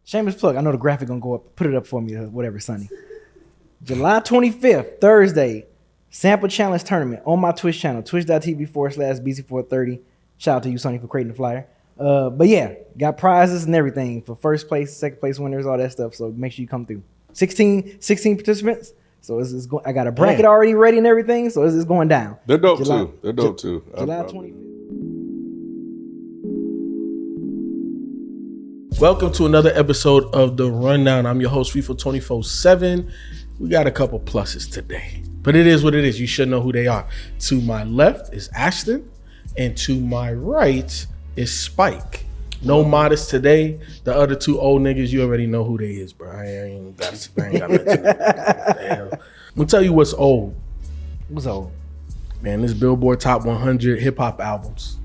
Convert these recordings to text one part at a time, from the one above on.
Shameless plug. I know the graphic gonna go up. Put it up for me, whatever, Sonny. July 25th, Thursday, sample challenge tournament on my Twitch channel, twitch.tv/BC430. Shout out to you, Sonny, for creating the flyer. But yeah, got prizes and everything for first place, second place winners, all that stuff. So make sure you come through. 16 participants. So I got a bracket already ready and everything. So it's going down. They're dope too. July 25th. Welcome to another episode of The Rundown. I'm your host, FIFA 24/7. We got a couple pluses today, but it is what it is. You should know who they are. To my left is Ashton, and to my right is Spike. No Modest today. The other two old niggas, you already know who they is, bro. I ain't got to mention them. I'm gonna tell you what's old. What's old? Man, this Billboard Top 100 hip hop albums.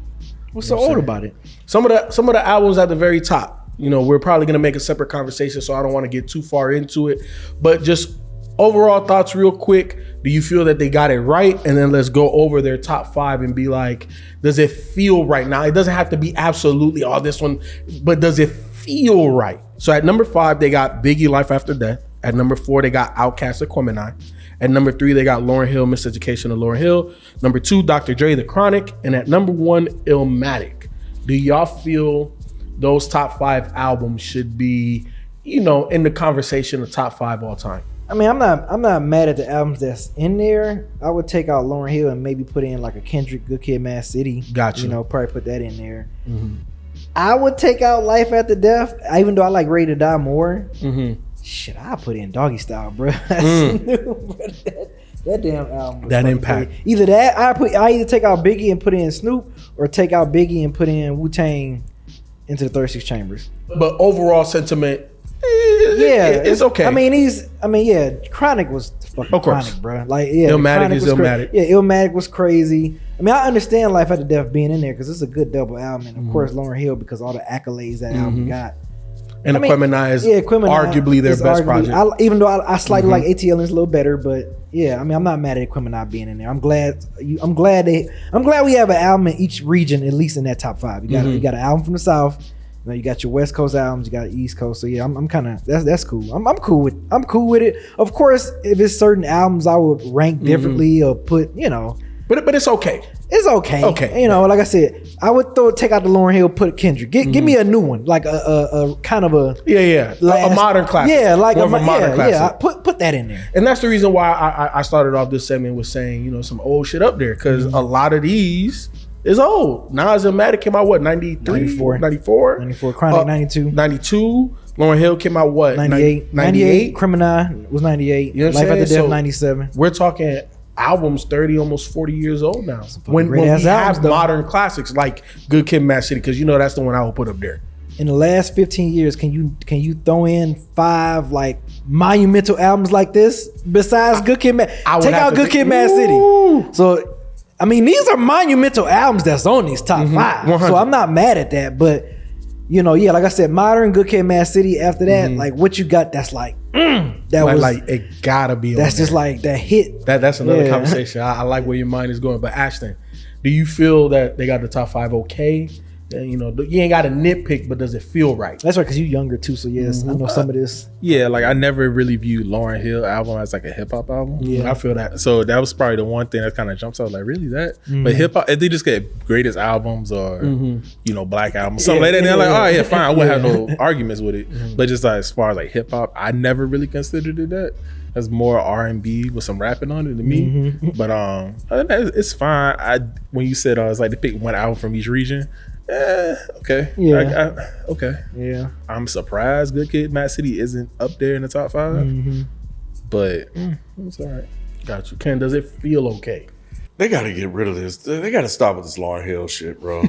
What's so old about it? Some of the albums at the very top. You know, we're probably gonna make a separate conversation, so I don't want to get too far into it. But just overall thoughts, real quick. Do you feel that they got it right? And then let's go over their top 5 and be like, does it feel right? Now, it doesn't have to be absolutely this one, but does it feel right? So at number 5, they got Biggie, Life After Death. At number 4, they got Outkast, Aquemini. At number 3, they got Lauryn Hill, Miseducation of Lauryn Hill. Number 2, Dr. Dre, The Chronic. And at number 1, Illmatic. Do y'all feel those top 5 albums should be, in the conversation of top 5 all time? I mean, I'm not mad at the albums that's in there. I would take out Lauryn Hill and maybe put in like a Kendrick, Good Kid, Mad City. Gotcha. Probably put that in there. Mm-hmm. I would take out Life After Death, even though I like Ready to Die more. Mm-hmm. Shit, I put in Doggy Style, bro. That's new, bro. That damn album. That impact. Crazy. Either that, I either take out Biggie and put in Snoop, or take out Biggie and put in Wu-Tang Into the 36 Chambers. But overall sentiment, it's okay. Chronic was fucking Chronic, bro. Like, Illmatic is Illmatic. Illmatic was crazy. I mean, I understand Life After Death being in there because it's a good double album, and of course Lauryn Hill because all the accolades that album got. And Aquemini is arguably their best project. Even though I slightly like ATL is a little better, but yeah, I mean, I'm not mad at Aquemini being in there. I'm glad we have an album in each region, at least in that top 5. You got an album from the South. You got your West Coast albums, you got East Coast. So yeah, I'm kind of that's cool. I'm cool with it. Of course, if it's certain albums I would rank differently or put, But it's okay. It's okay. Okay. Like I said, I would take out the Lauryn Hill, put Kendrick. Give me a new one, like a kind of a a modern classic. Yeah, like a modern classic. Yeah, put that in there. And that's the reason why I started off this segment with saying, some old shit up there, because a lot of these is old. Nas Illmatic came out 93? 94. Chronic 92. 92. Lauryn Hill came out 98. Criminal was 98. You know what I'm Life saying? After Death 97. We're talking albums 30, almost 40 years old now. When we albums, have modern classics like Good Kid, Mad City, because that's the one I would put up there. In the last 15 years, can you throw in 5 like monumental albums like this besides Good Kid, Mad? Take out Good Kid, Mad City. So, I mean, these are monumental albums that's on these top 5. 100. So I'm not mad at that, but like I said, modern Good Kid, Mad City. After that, like what you got, that's like that was like it gotta be. That's on just there. Like that hit. That's another conversation. I like where your mind is going. But Ashton, do you feel that they got the top 5 okay? You ain't got to nitpick, but does it feel right? That's right, because you're younger too. So yes, I know some of this. Yeah, like I never really viewed Lauryn Hill album as like a hip hop album. Yeah, I feel that. So that was probably the one thing that kind of jumps out. Like, really that? But hip hop, if they just get greatest albums or black albums, something like that, they're like, oh yeah, fine. I wouldn't have no arguments with it. But just like as far as like hip hop, I never really considered it that. That's more R&B with some rapping on it to me. But it's fine. When you said it's like to pick one album from each region. Okay. Yeah. Okay. Yeah. I'm surprised Good Kid, Mad City isn't up there in the top 5. But it's all right. Got you. Ken, does it feel okay? They got to get rid of this. They got to stop with this Lauryn Hill shit, bro.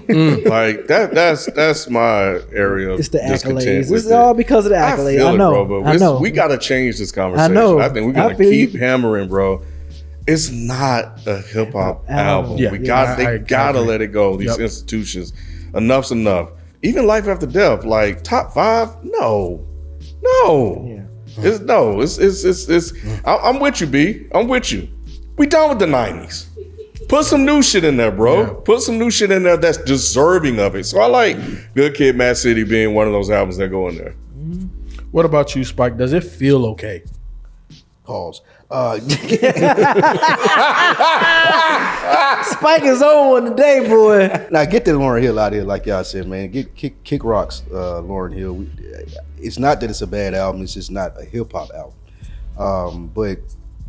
Like that's my area of it's the discontent. Accolades. It's all because of the accolades. I know. Bro, I know. We got to change this conversation. I know. I think we're gonna keep hammering, bro. It's not a hip hop album. Yeah. They gotta let it go. These institutions. Enough's enough. Even Life After Death, like top 5, no. Yeah. It's I'm with you, B. I'm with you. We done with the 90s. Put some new shit in there, bro. Yeah. Put some new shit in there that's deserving of it. So I like Good Kid, Mad City being one of those albums that go in there. What about you, Spike? Does it feel okay? Pause. Spike is on one today, boy. Now get that Lauryn Hill out here, like y'all said, man. Get Kick Rock's Lauryn Hill. It's not that it's a bad album. It's just not a hip hop album. But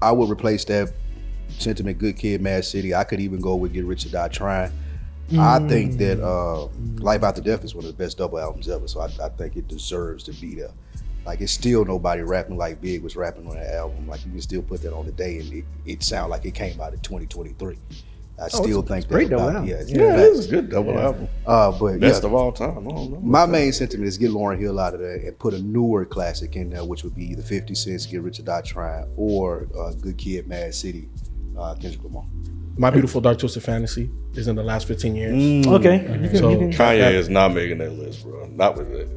I would replace that sentiment. Good Kid, Mad City. I could even go with Get Rich or Die Trying. I think that Life After Death is one of the best double albums ever. So I think it deserves to be there. Like, it's still nobody rapping like Big was rapping on that album. Like, you can still put that on the day and it sound like it came out in 2023. I still think great that double about, album. yeah, it's Yeah, it is a good double album. but Best yeah, of all time. I don't know. my main sentiment is get Lauryn Hill out of there and put a newer classic in there, which would be either 50 Cent's Get Rich or Die Trying or Good Kid, Mad City, Kendrick Lamar. My Beautiful Dark Twisted Fantasy is in the last 15 years. Okay. Kanye is not making that list, bro. Not with it.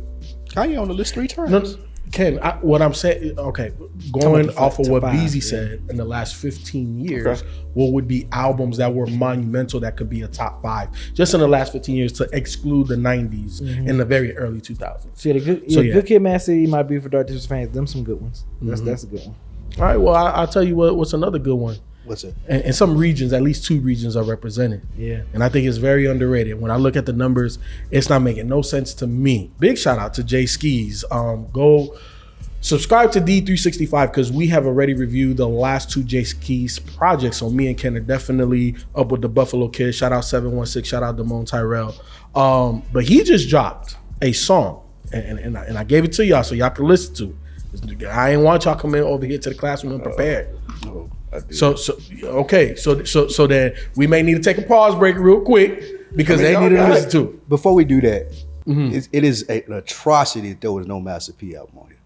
Kanye on the list 3 times. No, Ken, what I'm saying, okay, going Top off of what five, Beezy yeah. said in the last 15 years, Okay. what would be albums that were monumental that could be a top 5 just in the last 15 years to exclude the 90s and the very early 2000s? See, the good, So, Good Kid, Mad City, My Beautiful Dark Twisted Fantasy. Them some good ones. That's a good one. All right, well, I'll tell you what's another good one. What's it? And some regions, at least 2 regions are represented. Yeah. And I think it's very underrated. When I look at the numbers, it's not making no sense to me. Big shout out to Jay Skis. Go subscribe to D365 because we have already reviewed the last 2 Jay Skis projects. So me and Ken are definitely up with the Buffalo Kid. Shout out 716. Shout out Damone Tyrell. But he just dropped a song, and I gave it to y'all so y'all can listen to. I ain't want y'all coming over here to the classroom unprepared. No, I did. So then we may need to take a pause break real quick because they need to listen to. Before we do that, it is an atrocity that there was no Master P album on here.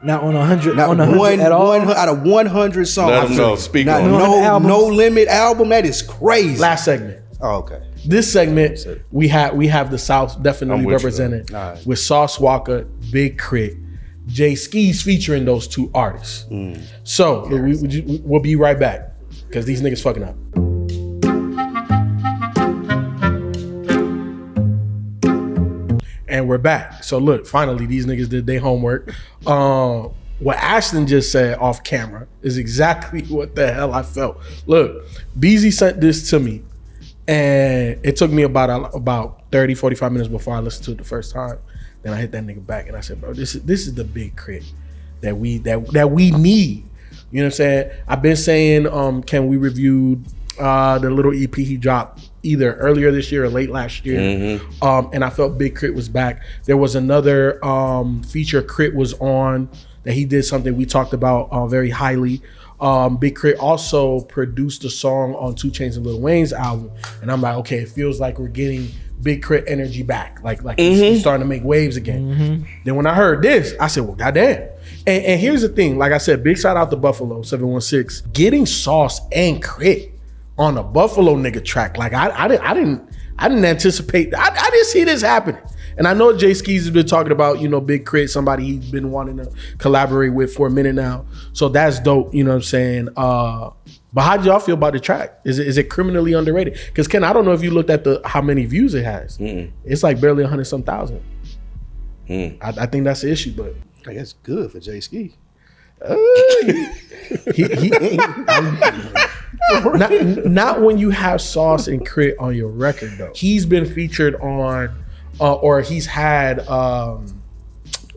Not on 100. Not on 100 one at all. out of 100 songs. Let them know. Speak Not on it. no limit album. That is crazy. Last segment. Oh, okay. This segment we have the South definitely I'm with you, represented though. All right. with Sauce Walker, Big Crit, Jay Skis featuring those 2 artists. So we'll be right back because these niggas fucking up. And we're back. So look, finally these niggas did their homework. What Ashton just said off camera is exactly what the hell I felt. Look, Beezy sent this to me and it took me about 30, 45 minutes before I listened to it the first time. Then I hit that nigga back and I said, bro, this is the Big Crit that we need. You know what I'm saying? I've been saying, can we reviewed the little EP he dropped either earlier this year or late last year. And I felt Big Crit was back. There was another feature Crit was on that he did something we talked about very highly. Big Crit also produced a song on 2 Chainz and Lil Wayne's album. And I'm like, okay, it feels like we're getting Big Crit energy back. Like he's starting to make waves again. Then when I heard this, I said, well, goddamn. And here's the thing, like I said, big shout out to Buffalo 716. Getting Sauce and Crit on a Buffalo nigga track, like I didn't anticipate. I didn't see this happening. And I know Jay Skis has been talking about, Big Crit, somebody he's been wanting to collaborate with for a minute now. So that's dope, you know what I'm saying? But how do y'all feel about the track? Is it criminally underrated? Because Ken, I don't know if you looked at how many views it has. It's like barely 100-some thousand. I think that's the issue, but I guess good for Jay Ski. Not when you have Sauce and Crit on your record though. He's been featured on, or he's had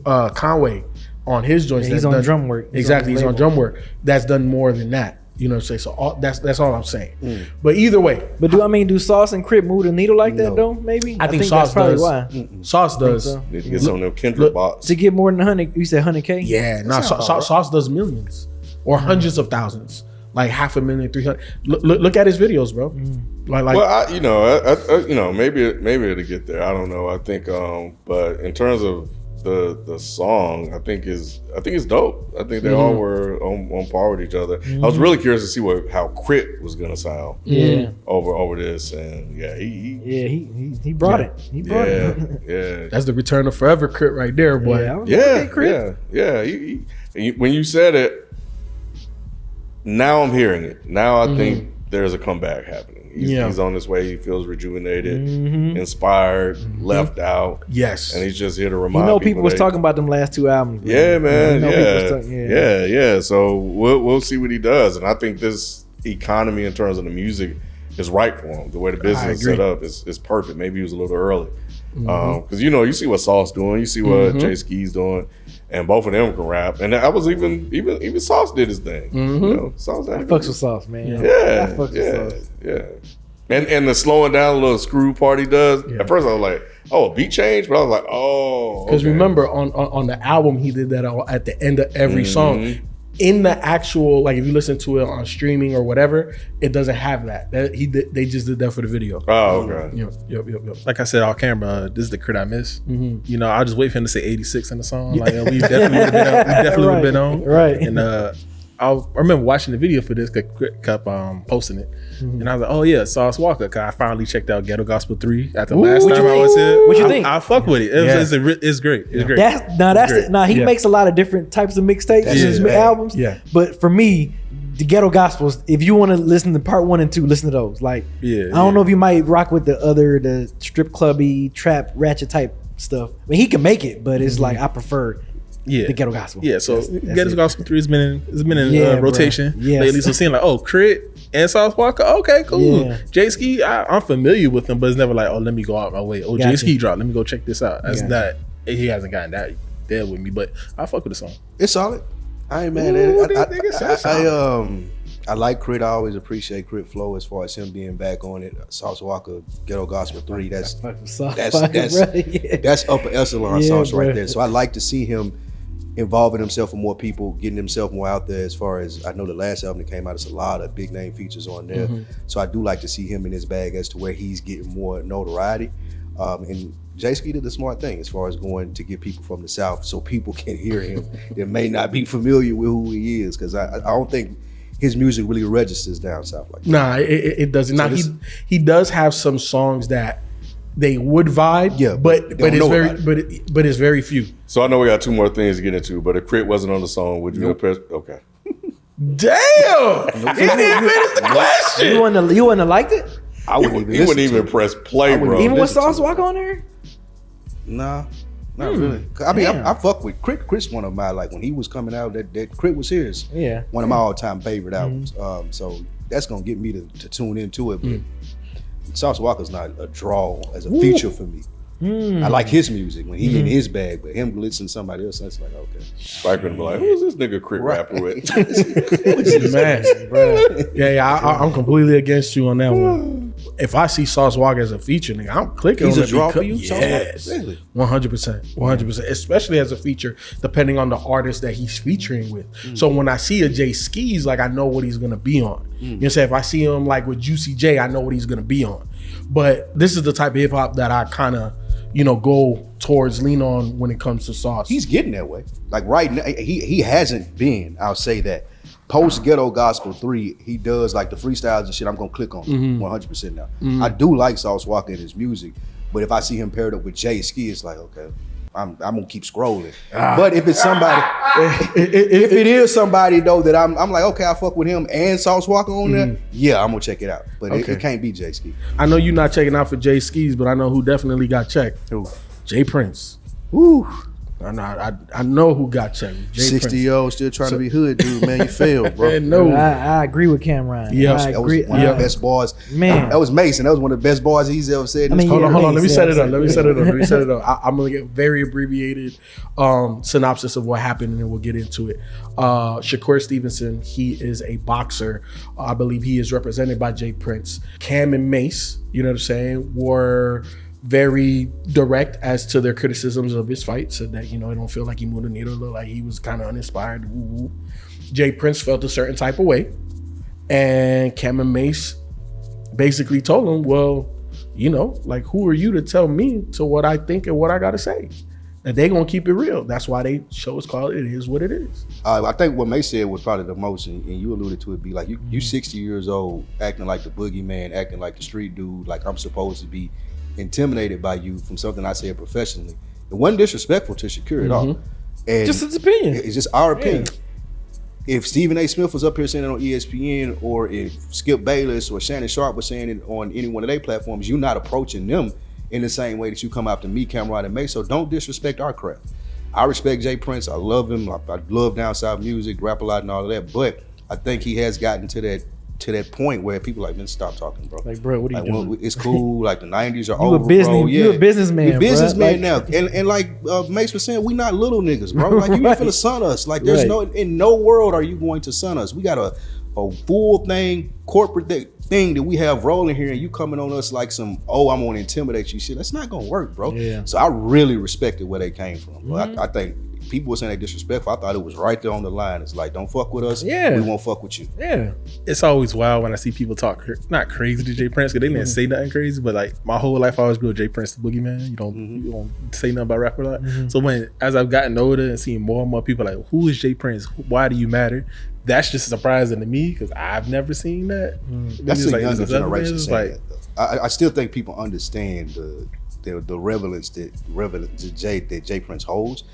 Conway on his joints. Yeah, he's on drum work. Exactly, he's on drum work. That's done more than that. You know what I'm saying? So that's all I'm saying. But either way, But do Sauce and Crit move the needle like that No. though? Maybe I think Sauce that's probably does. why. Sauce does. so. Need to get some of them Kendrick bots. To get more than 100, you said 100K. Yeah, no, Sauce does millions or hundreds of thousands, like 500,000, 300. Look at his videos, bro. Like Well, maybe it'll get there. I don't know. I think, but in terms of the song, I think it's dope. I think they all were on par with each other. I was really curious to see how Crit was gonna sound. Over this, and he brought it. He brought it. yeah. that's the return of forever Crit right there, boy. I was like, Yeah, okay, Crit. When you said it, now I'm hearing it. Now I think there's a comeback happening. Yeah. He's on his way. He feels rejuvenated, inspired, left out. Yes. And he's just here to remind people was talking about them last 2 albums. Bro. Yeah, man. Yeah. Yeah. So we'll see what he does. And I think this economy in terms of the music is right for him. The way the business is set up is perfect. Maybe he was a little early. Because you see what Sauce doing, you see what Jay Ski's doing, and both of them can rap. And I was even Sauce did his thing. Sauce I fucks with Sauce, man. Yeah, I fucks with Sauce. yeah. And the slowing down a little screw part he does. At first I was like, oh, a beat change, but I was like, oh, because remember on the album he did that at the end of every song. In the actual, like if you listen to it on streaming or whatever, it doesn't have that. They just did that for the video. Oh, okay. Yep. Like I said off camera, this is the crit I miss. I'll just wait for him to say 86 in the song. Like we definitely would have been on. Right. And I remember watching the video for this, Crit kept posting it. And I was like, oh yeah, Sauce Walker. Cause I finally checked out Ghetto Gospel 3 after last time I was here. What you think? I fuck with it. It's great. It's great. He makes a lot of different types of mixtapes in his albums. Yeah. But for me, the Ghetto Gospels, if you want to listen to part 1 and 2, listen to those. Like, I don't know if you might rock with the strip clubby, trap, ratchet type stuff. I mean, he can make it, but it's like I prefer the Ghetto Gospel. Yeah, so Ghetto Gospel 3 has been in rotation Yes. lately. So seeing like, oh, Crit and Sauce Walker, okay, cool. Yeah. Jay Ski, I'm familiar with him, but it's never like, oh, let me go out my way. Oh, Jay Ski dropped, let me go check this out. That's not, he hasn't gotten that there with me, but I fuck with the song. It's solid. I ain't mad at it. I like Crit. I always appreciate Crit flow as far as him being back on it. Sauce Walker, Ghetto Gospel 3. That's upper echelon Sauce right there. So I like to see him involving himself with more people, getting himself more out there. As far as I know, the last album that came out, it's a lot of big name features on there. So I do like to see him in his bag as to where he's getting more notoriety. And Jay Ski did the smart thing as far as going to get people from the South so people can hear him that may not be familiar with who he is. Because I don't think his music really registers down South like that. Nah, it doesn't. Now he does have some songs that they would vibe, but it's very few. So I know we got 2 more things to get into, but if Crit wasn't on the song, would you impress? Okay. Damn! He didn't even finish the question. You wouldn't have liked it? I wouldn't even. He wouldn't even press play, bro. Even with Sauce Walker on there? Nah, not really. I mean, I fuck with Crit. Crit's one of my, like, when he was coming out, that Crit was his. Yeah. One of my all-time favorite albums. So that's gonna get me to tune into it. But Sauce Walker's not a draw as a feature for me. I like his music when he in his bag, but him listening to somebody else, that's like, okay. Spiker would be like, who's this nigga Crit rapper with? Man, bro. I'm completely against you on that one. If I see Sauce Walker as a feature, nigga, I'm clicking He's on a it. draw for you? Yes. Really? 100%. Especially as a feature, depending on the artist that he's featuring with. So when I see a Jay Skis, like, I know what he's gonna be on. You know what I'm saying? If I see him like with Juicy J, I know what he's gonna be on. But this is the type of hip hop that I kind of, go towards, lean on when it comes to Sauce. He's getting that way. Like right now, he hasn't been, I'll say that. Post Ghetto Gospel 3, he does like the freestyles and shit, I'm gonna click on 100% now. I do like Sauce Walker and his music, but if I see him paired up with Jay Ski, it's like, okay, I'm gonna keep scrolling. But if it's somebody, if it is somebody though that I'm like, okay, I fuck with him and Sauce Walker on there, yeah, I'm gonna check it out. But it can't be Jay Ski. I know you're not checking out for Jay Skis, but I know who definitely got checked. Who? Jay Prince. Woo. I know who got checked. 60-year-old still trying to be hood, dude. Man, you failed, bro. No, I agree with Cameron. Yeah, I That was agree. one of the best bars. Man. That was Mason. That was one of the best bars he's ever said. I mean, Hold on. Let me set it up. Let me set it up. I'm gonna get very abbreviated synopsis of what happened, and then we'll get into it. Shakur Stevenson, he is a boxer. I believe he is represented by Jay Prince. Cam and Mace, you know what I'm saying, were very direct as to their criticisms of his fight, so that, it don't feel like he moved the needle, look like he was kind of uninspired. Woo-woo. Jay Prince felt a certain type of way, and Cam and Mace basically told him, well, like, who are you to tell me to what I think and what I gotta say? And they gonna keep it real. That's why they show is called It Is What It Is. I think what Mace said was probably the most, and you alluded to it, be like, you 60 years old, acting like the boogeyman, acting like the street dude, like I'm supposed to be intimidated by you from something I said professionally. It wasn't disrespectful to Shakur at all. And Just his opinion. it's just our opinion. if Stephen A. Smith was up here saying it on ESPN, or if Skip Bayless or Shannon Sharp was saying it on any one of their platforms, you're not approaching them in the same way that you come after me, Cameron, and May. So don't disrespect our craft. I respect Jay Prince. I love him. I love down south music, rap a lot, and all of that. But I think he has gotten to that point where people like, man, stop talking, bro. Like, bro, what are you doing? It's cool. Like the 90s are You over, bro. Yeah. You a businessman, We businessman bruh. now. Like, And like Mace was saying, we not little niggas, bro. Like, you ain't Right. finna son us. Like, there's Right. in no world are you going to son us. We got a full thing, corporate thing that we have rolling here, and you coming on us like some, I'm gonna intimidate you shit. That's not gonna work, bro. Yeah. So I really respected where they came from. Mm-hmm. I think people were saying they disrespectful. I thought it was right there on the line. It's like, don't fuck with us. Yeah. We won't fuck with you. yeah. It's always wild when I see people talk not crazy to Jay Prince, because they didn't say nothing crazy, but like my whole life I always grew up Jay Prince the boogeyman. You don't say nothing about rap a lot. So as I've gotten older and seeing more and more people like, who is Jay Prince? Why do you matter? That's just surprising to me because I've never seen that. That's Just the like, younger it's other generation things, saying that, though. I still think people understand the relevance that Jay Prince holds,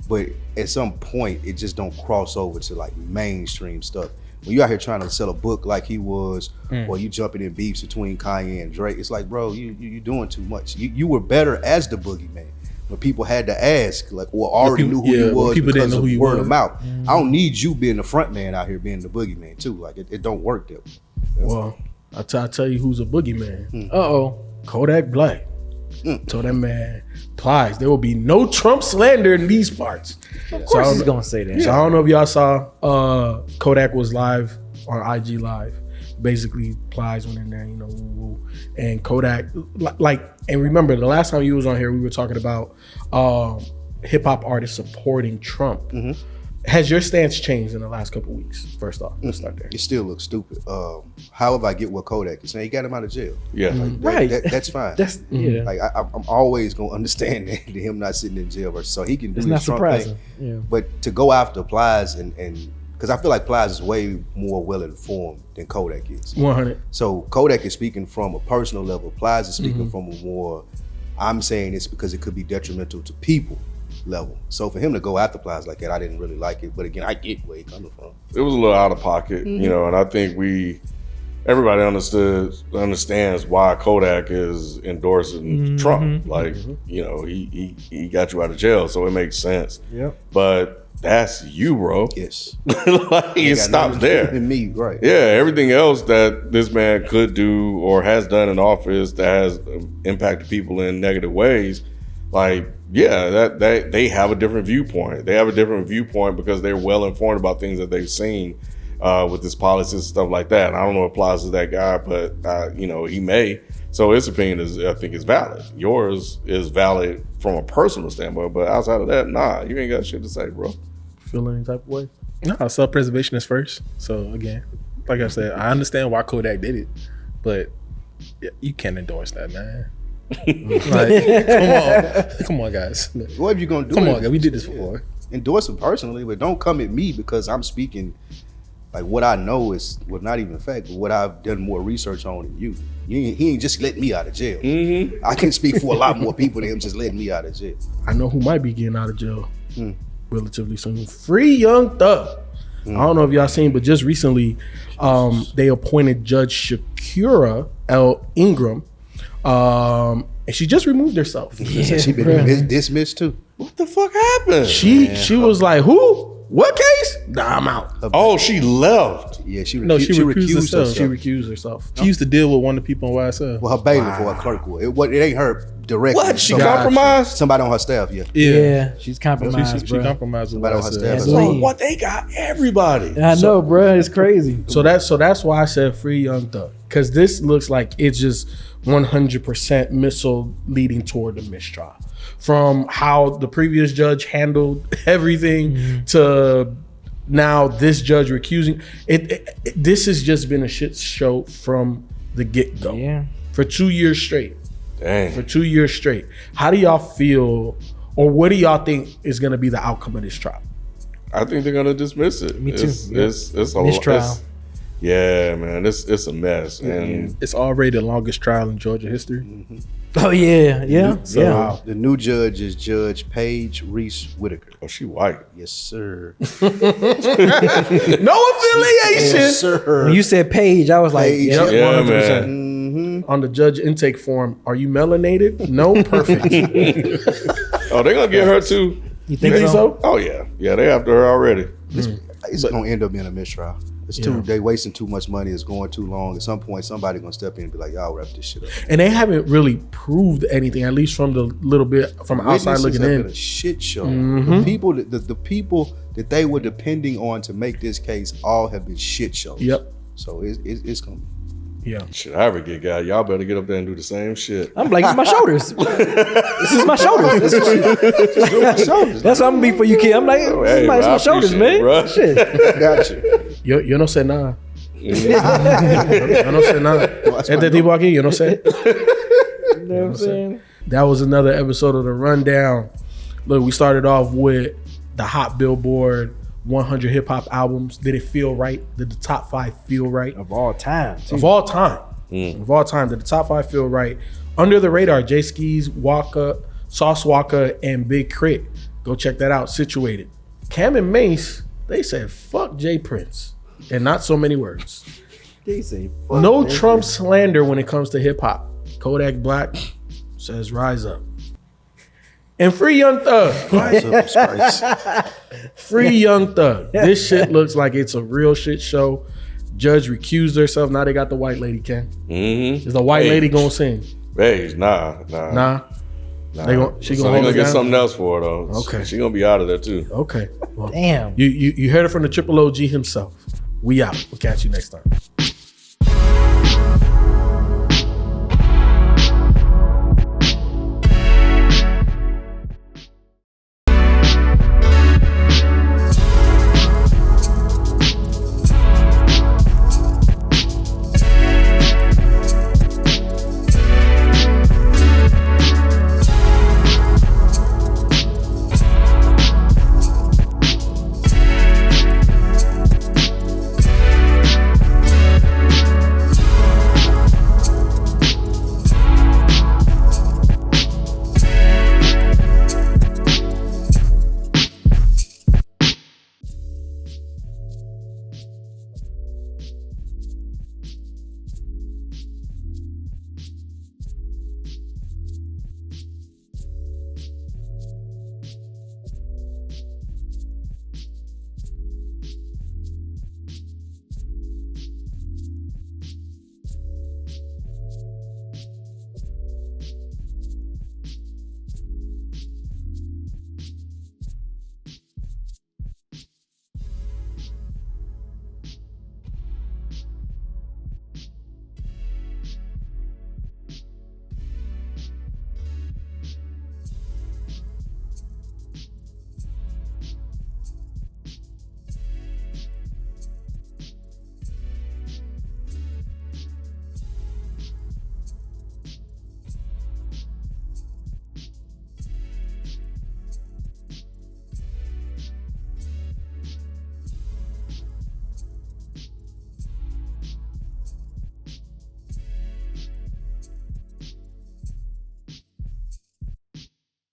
but at some point it just don't cross over to like mainstream stuff. When you out here trying to sell a book like he was, or you jumping in beefs between Kanye and Drake, it's like, bro, you doing too much. You were better as the boogeyman. When people had to ask, like, or already knew who he was people didn't because know who of he word was. of mouth. I don't need you being the front man out here being the boogeyman too. Like, it don't work that way. Well, I tell you who's a boogeyman. Uh-oh. Kodak Black. Told that man, Plies, there will be no Trump slander in these parts. Of course he's going to say that. So I don't know if y'all saw Kodak was live on IG Live. Basically, Plies went in there, woo, woo. And Kodak, and remember the last time you was on here, we were talking about hip hop artists supporting Trump. Has your stance changed in the last couple of weeks? First off, let's start there. It still looks stupid. However, I get what Kodak is saying. He got him out of jail. Yeah. Right. That's fine. That's, yeah. Like I'm always gonna understand that him not sitting in jail, so he can do It's his not Trump surprising. thing. Yeah. But to go after Plies and because I feel like Plies is way more well informed than Kodak is. 100. So Kodak is speaking from a personal level. Plies is speaking from a more, I'm saying this because it could be detrimental to people level. So for him to go after Plies like that, I didn't really like it. But again, I get where he coming from. It was a little out of pocket, and I think everybody understands why Kodak is endorsing Trump. Like, he got you out of jail, so it makes sense. Yep. But that's you, bro. Yes. Like, it stops there. And me, right. Yeah, everything else that this man could do or has done in office that has impacted people in negative ways, like, yeah, that they have a different viewpoint. They have a different viewpoint because they're well informed about things that they've seen with his policies and stuff like that. And I don't know if applies to that guy, but he may. So his opinion I think is valid. Yours is valid from a personal standpoint, but outside of that, nah, you ain't got shit to say, bro. Feel any type of way? No, self-preservation is first. So again, like I said, I understand why Kodak did it, but you can't endorse that, man. Like, come on, guys. What are you gonna do? Come on, guys. We did this before. Endorse him personally, but don't come at me because I'm speaking like what I know is not even fact, but what I've done more research on than you. He ain't just letting me out of jail. I can speak for a lot more people than him just letting me out of jail. I know who might be getting out of jail relatively soon. Free Young Thug. I don't know if y'all seen, but just recently they appointed Judge Shakira L. Ingram. And she just removed herself. She been dismissed too. What the fuck happened? She was like, who? What case? Nah, I'm out. Oh, she left. Yeah, she recused herself. She recused herself. She used to deal with one of the people on YSL. Well, her bailiff or her clerk was. It ain't her directly. What? She Somebody- compromised? Somebody on her staff, yeah. Yeah, she's compromised, She bro. compromised with Somebody on her YSL. staff. That's as leave. well. What? They got everybody. I know, bro. It's crazy. So that's why I said Free Young Thug. Because this looks like it's just 100% missile leading toward the mistrial. From how the previous judge handled everything to now this judge recusing. This has just been a shit show from the get-go. Yeah. For 2 years straight. Dang. For 2 years straight. How do y'all feel, or what do y'all think is going to be the outcome of this trial? I think they're gonna dismiss it. Me too. It's a Mistrial. Yeah, man, it's a mess, and It's already the longest trial in Georgia history. Oh yeah, yeah, So, yeah. wow. The new judge is Judge Paige Reese Whitaker. Oh, she white. Yes, sir. No affiliation. Yes, sir. When you said Paige, I was like, Paige. yep. Yeah, 100%. man. On the judge intake form, are you melanated? No, perfect. Oh, they gonna get her too. You You think, think so? Oh yeah, yeah, they after her already. It's gonna end up being a mistrial. It's Yeah. too. They wasting too much money. It's going too long. At some point, somebody gonna step in and be like, "Y'all wrap this shit up." And they haven't really proved anything, at least from the little bit from outside Witnesses looking have in. been a shit show. The people that they were depending on to make this case all have been shit shows. Yep. So it's gonna. Yeah. Should I ever get got? Y'all better get up there and do the same shit. I'm like, it's my shoulders. This is my shoulders. That's what I'm gonna be for you, kid. I'm like, Hey, it's my I shoulders, appreciate man. it, bruh. Shit. Got you. Yo no sé nada. Yo no sé nada. Este tipo aquí, yo no sé. You know what I'm saying? That was another episode of The Rundown. Look, we started off with the hot Billboard 100 hip hop albums. Did it feel right? Did the top 5 feel right? Of all time. too. Of all time. Of all time. Did the top 5 feel right? Under the Radar, J Skis, Waka, Sauce Waka, and Big Crit. Go check that out. Situated. Cam and Mace, they said, fuck J Prince. And not so many words. They say, fuck No that Trump slander when it comes to hip hop. Kodak Black says rise up. And free Young Thug. Jesus Christ. Free Young Thug. This shit looks like it's a real shit show. Judge recused herself. Now they got the white lady, Ken. Mm-hmm. Is the white lady gonna sing? Beige, nah. Nah. They gon- she so gonna hold they it gonna get down? something else for her though. Okay. She gonna be out of there too. Okay. Well, Damn. you heard it from the Triple OG himself. We out. We'll catch you next time.